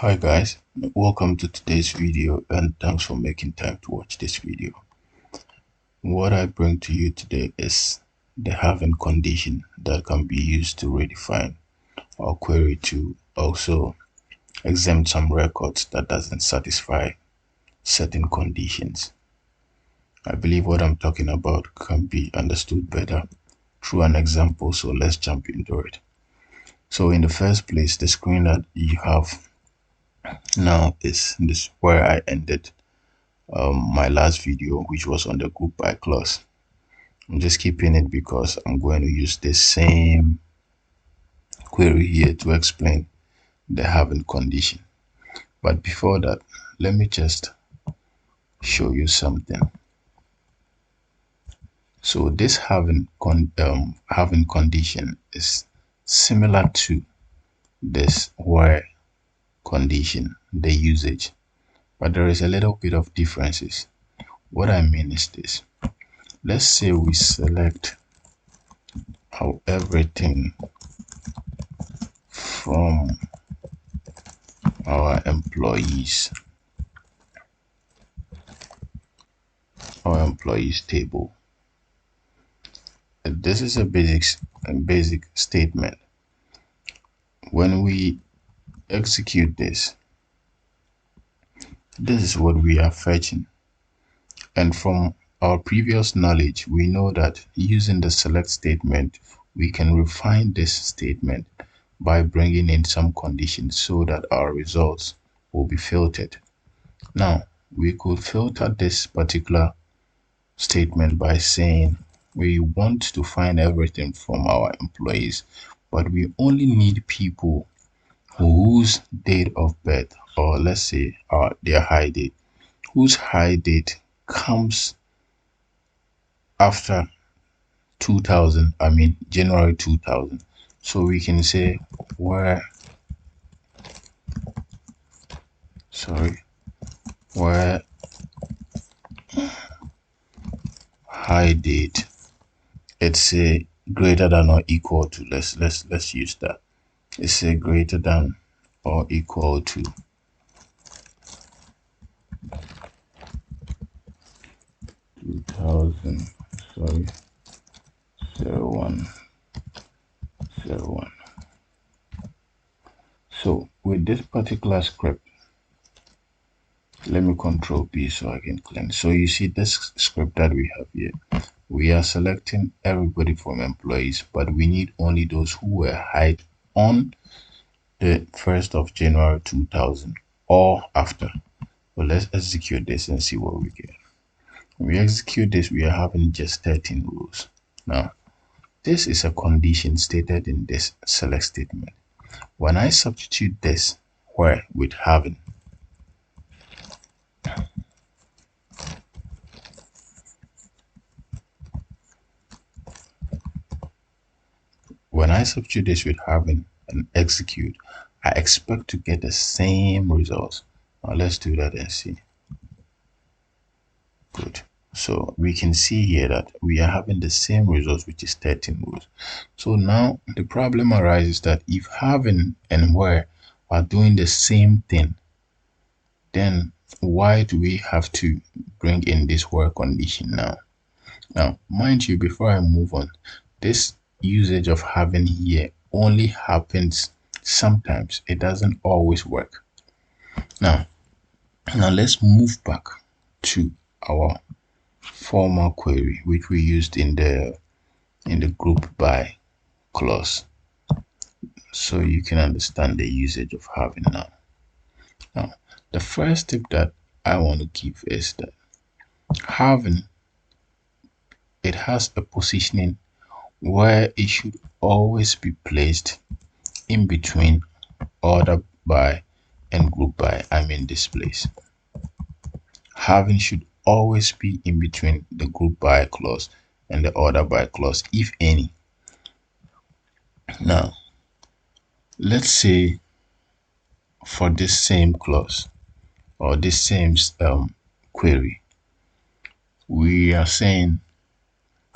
Hi guys, welcome to today's video and thanks for making time to watch this video. What I bring to you today is the having condition that can be used to redefine our query to also exempt some records that doesn't satisfy certain conditions. I believe what I'm talking about can be understood better through an example, so let's jump into it. So in the first place, the screen that you have now is this where I ended my last video, which was on the group by clause. I'm just keeping it because I'm going to use the same query here to explain the having condition. But before that, let me just show you something. So this having condition is similar to this where condition, the usage, but there is a little bit of differences. What I mean is this. Let's say we select everything from our employees table. This is a basic statement. When we execute this is what we are fetching, and from our previous knowledge we know that using the select statement we can refine this statement by bringing in some conditions so that our results will be filtered. Now we could filter this particular statement by saying we want to find everything from our employees, but we only need people whose date of birth, or let's say their high date, whose high date comes after 2000, I mean January 2000. So we can say where high date, it's say greater than or equal to, let's use that. It's a greater than or equal to 2000, 0101. So with this particular script, let me control B so I can cleanse. So you see this script that we have here, we are selecting everybody from employees, but we need only those who were hired on the 1st of January 2000 or after. Well, let's execute this and see what we get. When we execute this, we are having just 13 rows. Now this is a condition stated in this select statement. When I substitute this where with having, when I substitute this with having and execute, I expect to get the same results. Now let's do that and see. Good. So we can see here that we are having the same results, which is 13 rows. So now the problem arises that if having and where are doing the same thing, then why do we have to bring in this where condition now? Now, mind you, before I move on, this usage of having here only happens sometimes. It doesn't always work. Now let's move back to our former query, which we used in the group by clause, so you can understand the usage of having now. Now, the first tip that I want to give is that having, it has a positioning where it should always be placed in between order by and group by. I mean this place. Having should always be in between the group by clause and the order by clause, if any. Now let's say for this same clause or this same query, we are saying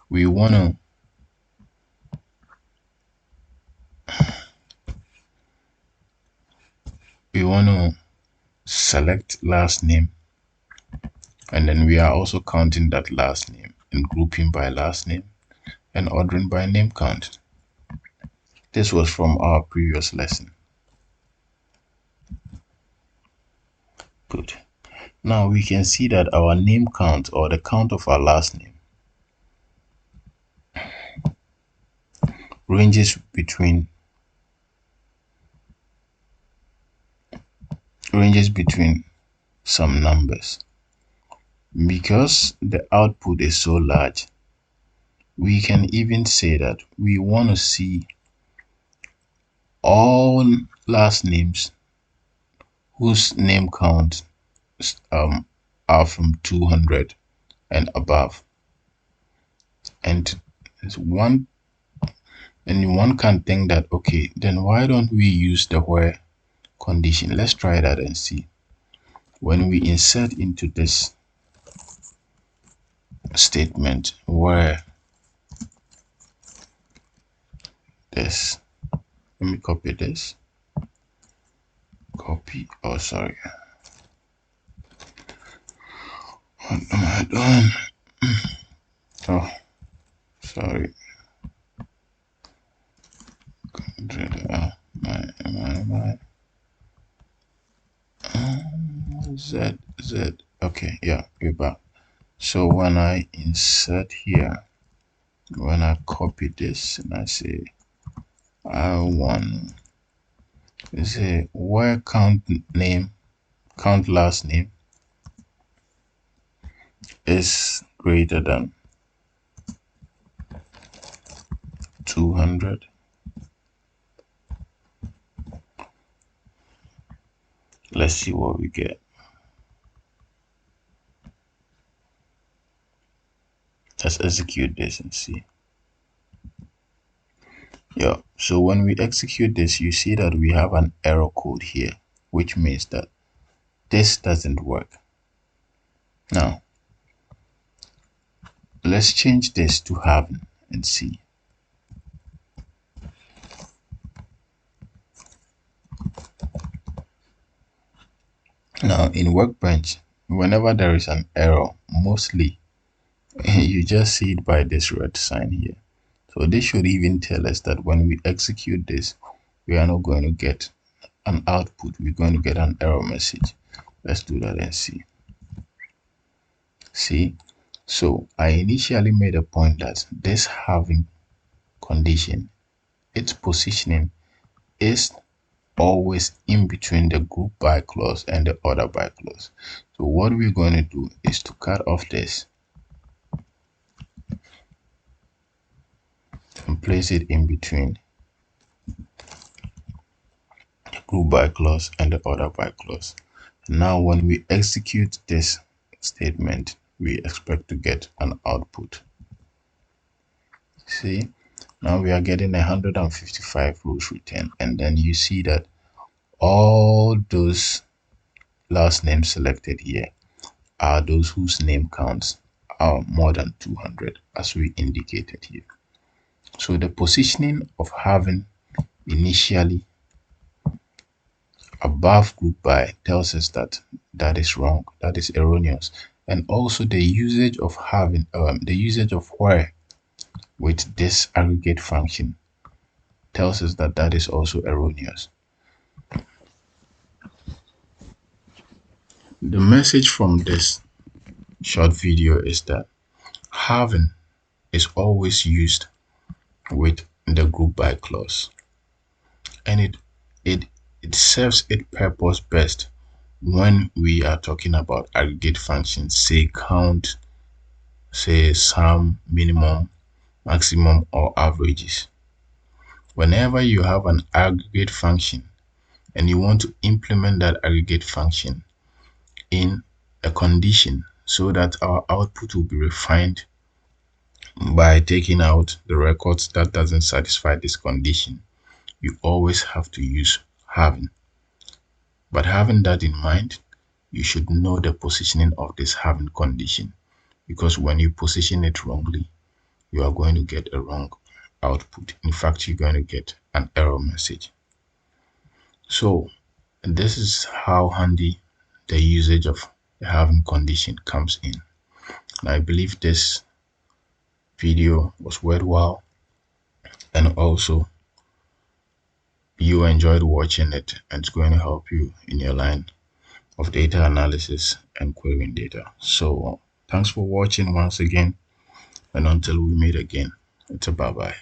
we want to we want to select last name, and then we are also counting that last name and grouping by last name and ordering by name count. This was from our previous lesson. Good. Now we can see that our name count, or the count of our last name, ranges between some numbers. Because the output is so large, we can even say that we want to see all last names whose name counts are from 200 and above. And one can think that, okay, then why don't we use the where condition? Let's try that and see. When we insert into this statement where this, let me copy this, oh sorry, what am I doing? Oh, sorry. Z. Okay, yeah, we're back. So when I insert here, when I copy this and I say I want to say where count last name is greater than 200, let's see what we get. Let's execute this and see. Yeah, so when we execute this, you see that we have an error code here, which means that this doesn't work. Now, let's change this to having and see. Now, in Workbench, whenever there is an error, mostly you just see it by this red sign here. So this should even tell us that when we execute this, we are not going to get an output. We're going to get an error message. Let's do that and see. See, so I initially made a point that this having condition, its positioning is always in between the group by clause and the order by clause. So what we're going to do is to cut off this and place it in between the group by clause and the order by clause. Now when we execute this statement, we expect to get an output. See, now we are getting 155 rows returned, and then you see that all those last names selected here are those whose name counts are more than 200, as we indicated here. So the positioning of having initially above group by tells us that that is wrong, that is erroneous. And also the usage of having the usage of where with this aggregate function tells us that that is also erroneous. The message from this short video is that having is always used with the group by clause, and it serves its purpose best when we are talking about aggregate functions, say count, say sum, minimum, maximum, or averages. Whenever you have an aggregate function and you want to implement that aggregate function in a condition so that our output will be refined by taking out the records that doesn't satisfy this condition, you always have to use having. But having that in mind, you should know the positioning of this having condition, because when you position it wrongly, you are going to get a wrong output. In fact, you're going to get an error message. So And this is how handy the usage of the having condition comes in. And I believe this video was worthwhile, and also you enjoyed watching it, and it's going to help you in your line of data analysis and querying data. So thanks for watching once again, and until we meet again, it's a bye bye.